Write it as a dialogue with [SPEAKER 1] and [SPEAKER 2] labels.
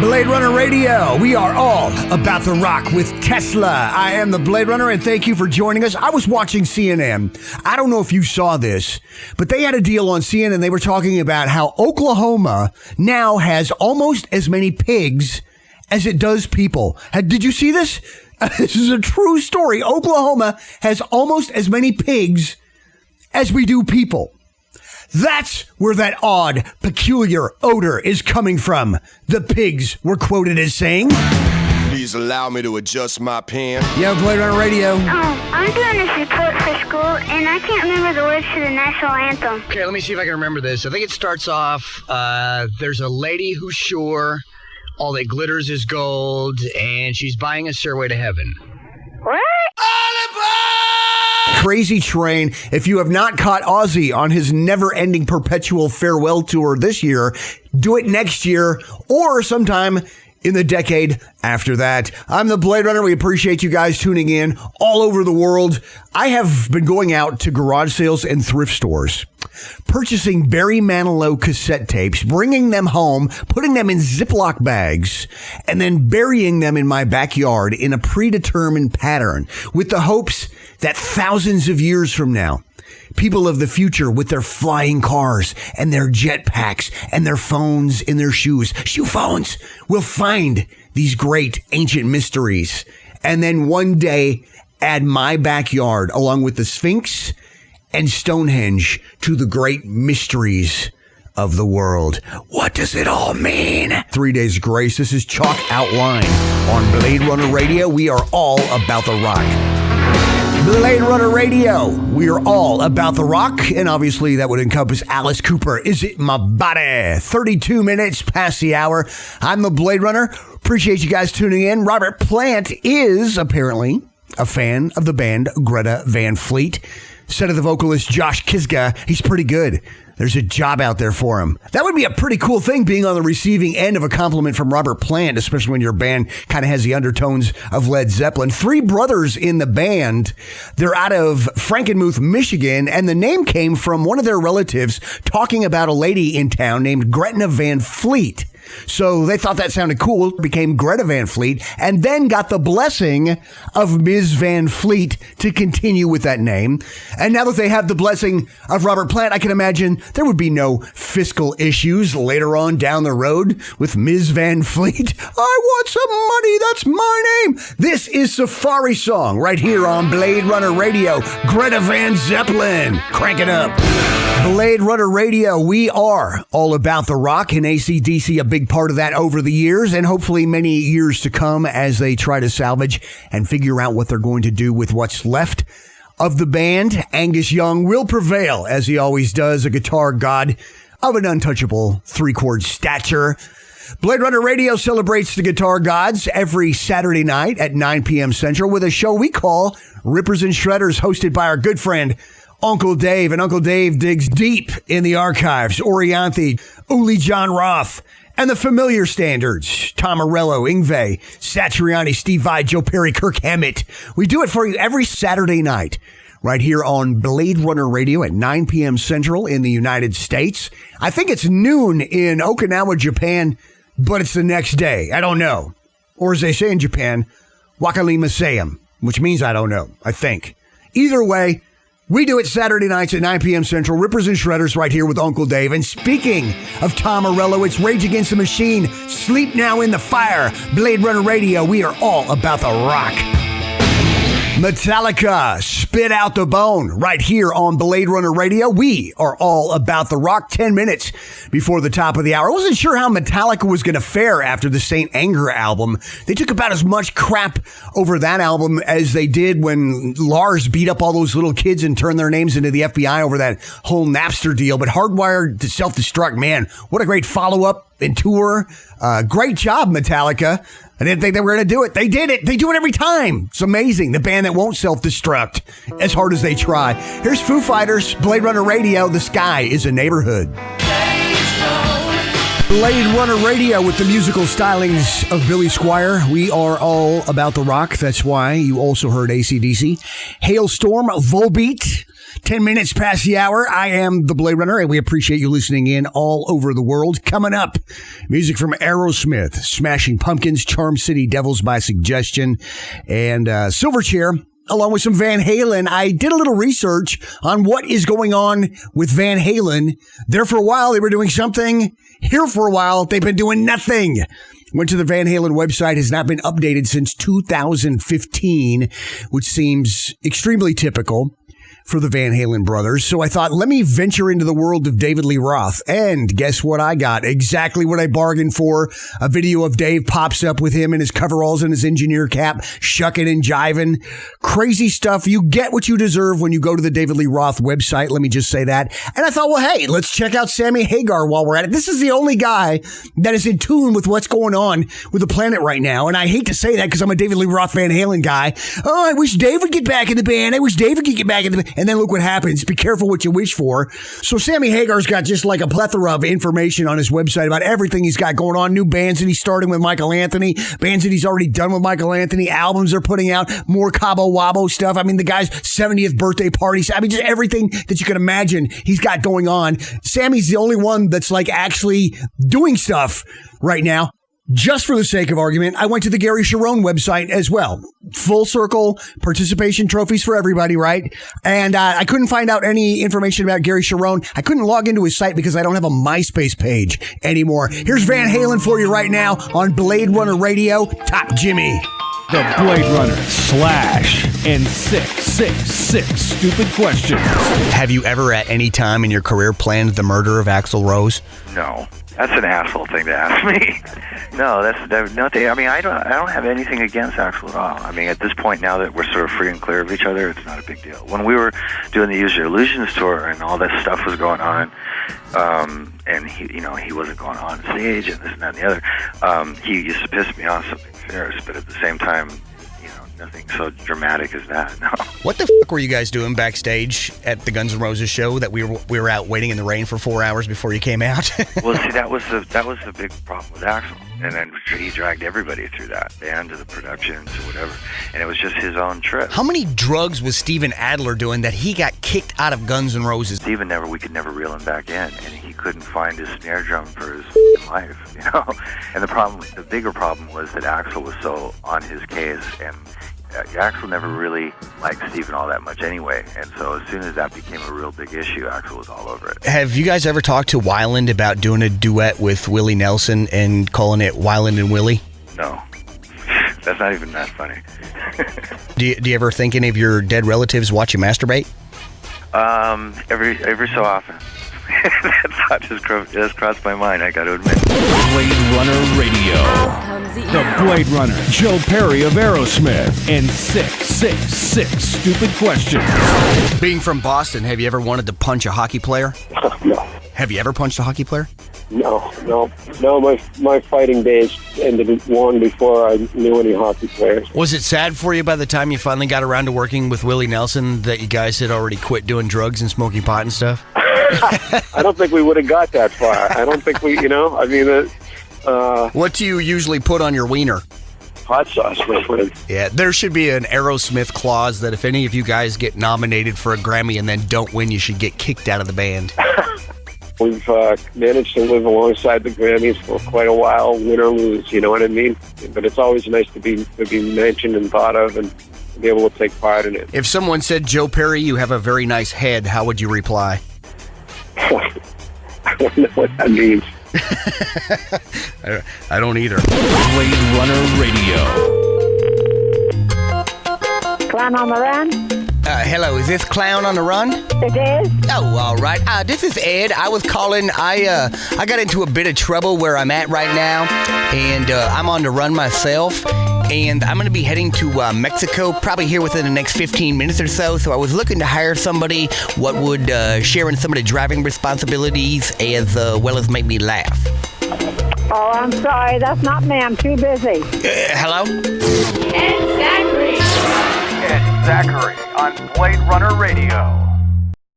[SPEAKER 1] Bladerunner Radio. We are all about the rock with Tesla. I am the Blade Runner, and thank you for joining us. I was watching CNN. I don't know if you saw this, but they had a deal on CNN. They were talking about how Oklahoma now has almost as many pigs as it does people. Did you see this? This is a true story. Oklahoma has almost as many pigs as we do people. That's where that odd, peculiar odor is coming from. The pigs were quoted as saying,
[SPEAKER 2] "Please allow me to adjust my pen."
[SPEAKER 1] Yeah, Bladerunner Radio.
[SPEAKER 3] I'm doing this report for school, and I can't remember the words to the national anthem.
[SPEAKER 4] Okay, let me see if I can remember this. I think it starts off, there's a lady who's sure all that glitters is gold, and she's buying a stairway to heaven.
[SPEAKER 3] What?
[SPEAKER 1] Crazy Train. If you have not caught Ozzy on his never-ending perpetual farewell tour this year, do it next year or sometime in the decade after that. I'm the Blade Runner. We appreciate you guys tuning in all over the world. I have been going out to garage sales and thrift stores, purchasing Barry Manilow cassette tapes, bringing them home, putting them in Ziploc bags, and then burying them in my backyard in a predetermined pattern with the hopes that thousands of years from now, people of the future with their flying cars and their jetpacks and their phones in their shoe phones, will find these great ancient mysteries. And then one day add my backyard along with the Sphinx and Stonehenge to the great mysteries of the world. What does it all mean? 3 Days Grace. This is Chalk Outline on Blade Runner Radio. We are all about the rock. Blade Runner Radio. We are all about the rock, and obviously that would encompass Alice Cooper. Is It My Body? 32 minutes past the hour. I'm the Blade Runner. Appreciate you guys tuning in. Robert Plant is apparently a fan of the band Greta Van Fleet. Said of the vocalist Josh Kisga, he's pretty good. There's a job out there for him. That would be a pretty cool thing, being on the receiving end of a compliment from Robert Plant, especially when your band kind of has the undertones of Led Zeppelin. 3 brothers in the band. They're out of Frankenmuth, Michigan, and the name came from one of their relatives talking about a lady in town named Greta Van Fleet. So they thought that sounded cool, became Greta Van Fleet, and then got the blessing of Ms. Van Fleet to continue with that name. And now that they have the blessing of Robert Plant, I can imagine there would be no fiscal issues later on down the road with Ms. Van Fleet. I want some money, that's my name. This is Safari Song right here on Blade Runner Radio. Greta Van Zeppelin, crank it up. Blade Runner Radio, we are all about the rock, and AC/DC a big part of that over the years, and hopefully many years to come as they try to salvage and figure out what they're going to do with what's left of the band. Angus Young will prevail, as he always does, a guitar god of an untouchable 3-chord stature. Blade Runner Radio celebrates the guitar gods every Saturday night at 9 p.m. Central with a show we call Rippers and Shredders, hosted by our good friend Uncle Dave. And Uncle Dave digs deep in the archives. Orianthi, Uli John Roth, and the familiar standards. Tom Morello, Yngwie, Satriani, Steve Vai, Joe Perry, Kirk Hammett. We do it for you every Saturday night right here on Blade Runner Radio at 9 p.m. Central in the United States. I think it's noon in Okinawa, Japan, but it's the next day. I don't know. Or as they say in Japan, Wakalima Sayam, which means I don't know, I think. Either way, we do it Saturday nights at 9 p.m. Central. Rippers and Shredders right here with Uncle Dave. And speaking of Tom Morello, it's Rage Against the Machine. Sleep Now in the Fire. Blade Runner Radio. We are all about the rock. Metallica, Spit Out the Bone, right here on Blade Runner Radio. We are all about the rock. 10 minutes before the top of the hour. I wasn't sure how Metallica was going to fare after the Saint Anger album. They took about as much crap over that album as they did when Lars beat up all those little kids and turned their names into the FBI over that whole Napster deal. But Hardwired to Self-Destruct, man, what a great follow-up and tour. Great job, Metallica. I didn't think they were going to do it. They did it. They do it every time. It's amazing. The band that won't self-destruct as hard as they try. Here's Foo Fighters, Blade Runner Radio. The sky is a neighborhood. Blade Runner Radio with the musical stylings of Billy Squier. We are all about the rock. That's why you also heard AC/DC. Hailstorm, Volbeat. 10 minutes past the hour. I am the Blade Runner, and we appreciate you listening in all over the world. Coming up, music from Aerosmith, Smashing Pumpkins, Charm City Devils by Suggestion, and Silverchair, along with some Van Halen. I did a little research on what is going on with Van Halen. There for a while, they were doing something. Here for a while, they've been doing nothing. Went to the Van Halen website, has not been updated since 2015, which seems extremely typical for the Van Halen brothers. So I thought, let me venture into the world of David Lee Roth. And guess what I got? Exactly what I bargained for. A video of Dave pops up with him in his coveralls and his engineer cap, shucking and jiving. Crazy stuff. You get what you deserve when you go to the David Lee Roth website. Let me just say that. And I thought, well, hey, let's check out Sammy Hagar while we're at it. This is the only guy that is in tune with what's going on with the planet right now. And I hate to say that because I'm a David Lee Roth Van Halen guy. Oh, I wish Dave would get back in the band. I wish David could get back in the band. And then look what happens. Be careful what you wish for. So Sammy Hagar's got just like a plethora of information on his website about everything he's got going on. New bands that he's starting with Michael Anthony. Bands that he's already done with Michael Anthony. Albums they're putting out. More Cabo Wabo stuff. I mean, the guy's 70th birthday parties. I mean, just everything that you can imagine he's got going on. Sammy's the only one that's like actually doing stuff right now. Just for the sake of argument, I went to the Gary Cherone website as well. Full circle participation trophies for everybody, right? And I couldn't find out any information about Gary Cherone. I couldn't log into his site because I don't have a MySpace page anymore. Here's Van Halen for you right now on Bladerunner Radio. Top Jimmy.
[SPEAKER 5] The Blade Runner / and 666 stupid questions.
[SPEAKER 4] Have you ever at any time in your career planned the murder of Axl Rose?
[SPEAKER 6] No. That's an asshole thing to ask me. No, that's nothing. I mean, I don't have anything against Axl at all. I mean, at this point now that we're sort of free and clear of each other, it's not a big deal. When we were doing the Use Your Illusions tour and all this stuff was going on, and he wasn't going on stage and this and that and the other, he used to piss me off something fierce, but at the same time, nothing so dramatic as that. No.
[SPEAKER 4] What the fuck were you guys doing backstage at the Guns N' Roses show that we were out waiting in the rain for 4 hours before you came out?
[SPEAKER 6] Well, see, that was the big problem with Axl, and then he dragged everybody through that, band to the production to whatever, and it was just his own trip.
[SPEAKER 4] How many drugs was Steven Adler doing that he got kicked out of Guns N' Roses?
[SPEAKER 6] We could never reel him back in, and he couldn't find his snare drum for his life, And the bigger problem was that Axl was so on his case, and Axl never really liked Steven all that much anyway, and so as soon as that became a real big issue, Axl was all over it.
[SPEAKER 4] Have you guys ever talked to Weiland about doing a duet with Willie Nelson and calling it Weiland and Willie?
[SPEAKER 6] No. That's not even that funny.
[SPEAKER 4] Do you ever think any of your dead relatives watch you masturbate?
[SPEAKER 6] Every so often. That thought just crossed my mind, I got to admit.
[SPEAKER 5] Blade Runner Radio. The Blade Runner, Joe Perry of Aerosmith, and 666 stupid questions.
[SPEAKER 4] Being from Boston, have you ever wanted to punch a hockey player?
[SPEAKER 7] No.
[SPEAKER 4] Have you ever punched a hockey player?
[SPEAKER 7] No. My fighting days ended long before I knew any hockey players.
[SPEAKER 4] Was it sad for you by the time you finally got around to working with Willie Nelson that you guys had already quit doing drugs and smoking pot and stuff?
[SPEAKER 7] I don't think we would have got that far. I don't think we,
[SPEAKER 4] what do you usually put on your wiener?
[SPEAKER 7] Hot sauce, my friend.
[SPEAKER 4] Yeah, there should be an Aerosmith clause that if any of you guys get nominated for a Grammy and then don't win, you should get kicked out of the band.
[SPEAKER 7] We've managed to live alongside the Grammys for quite a while, win or lose, you know what I mean? But it's always nice to be mentioned and thought of and be able to take part in it.
[SPEAKER 4] If someone said, Joe Perry, you have a very nice head, how would you reply?
[SPEAKER 7] I don't know what that means.
[SPEAKER 4] I don't either.
[SPEAKER 5] Blade Runner Radio.
[SPEAKER 8] Clown on the Run?
[SPEAKER 4] Hello, is this Clown on the Run?
[SPEAKER 8] It is.
[SPEAKER 4] Oh, all right. This is Ed. I was calling. I got into a bit of trouble where I'm at right now, and I'm on the run myself. And I'm going to be heading to Mexico probably here within the next 15 minutes or so. So I was looking to hire somebody what would share in some of the driving responsibilities as well as make me laugh.
[SPEAKER 8] Oh, I'm sorry. That's not me. I'm too busy.
[SPEAKER 4] Hello?
[SPEAKER 9] Ed Zachary on Blade Runner Radio.